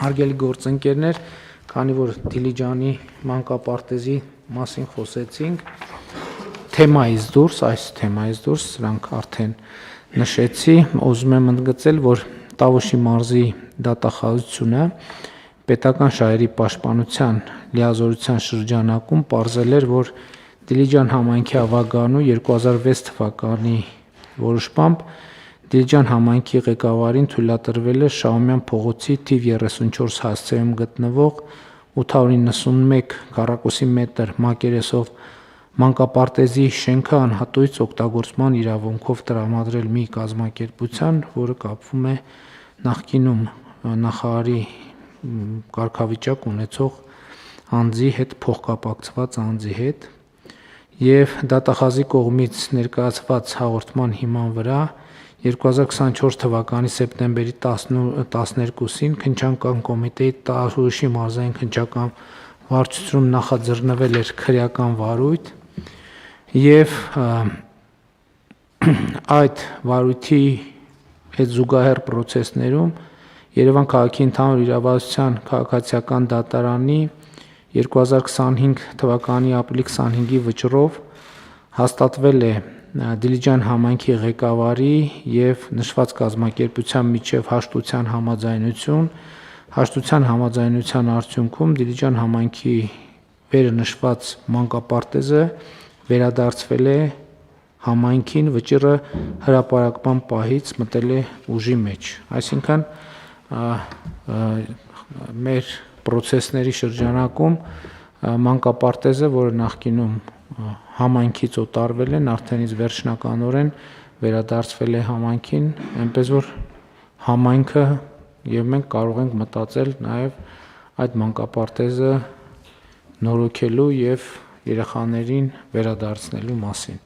Հարգելի գործընկերներ, քանի որ Դիլիջանի մանկապարտեզի մասին խոսեցինք, այս թեմայից դուրս սրանք արդեն նշեցի, ուզում եմ ընդգծել, որ Տավուշի մարզի դատախազությունը պետական շահերի պաշտպանության լիազորության շրջանակում պարզել էր, որ Դիլիջան համայնքի ավագանու 2006 թվականի որոշմամբ Դիլիջան համայնքի ղեկավարին թույլատրվել է Շահումյան փողոցի թիվ 34 հասցեում գտնվող 891 քառակուսի մետր մակերեսով մանկապարտեզի շենքը անհատույց օգտագործման իրավունքով տրամադրել մի կազմակերպության, որը կապվում է նախկինում նախարարի կարգավիճակ ունեցող անձի հետ, փոխկապակցված անձի հետ, եւ դատախազի կողմից ներկայացված հաղորդման հիման վրա 2024 թվականի սեպտեմբերի 12-ին քննչական կոմիտեի Տավուշի մարզային քննչական վարչությունում նախաձեռնվել էր քրեական վարույթ եւ այդ վարույթի հետ զուգահեռ պրոցեսներում Երևան քաղաքի ընդհանուր իրավասության քաղաքացիական դատարանի 2025 թվականի ապրիլի 25-ի վճռով հաստատվել է Դիլիջան համայնքի ղեկավարի եւ նշված կազմակերպության միջև հաշտության համաձայնություն։ Հաշտության համաձայնության արդյունքում Դիլիջան համայնքի վերը նշված մանկապարտեզը վերադարձվել է համայնքին, վճիռը հրապարակման պահից մտել է ուժի մեջ։ Այսինքն մեր պրոցեսների շրջանակում մանկապարտեզը, որը նախկինում համայնքից օտարվել են, արդեն իսկ վերջնականորեն վերադարձվել է համայնքին, այնպես որ համայնքը եւ մենք կարող ենք մտածել նաեւ այդ մանկապարտեզը նորոգելու եւ երեխաներին վերադարձնելու մասին։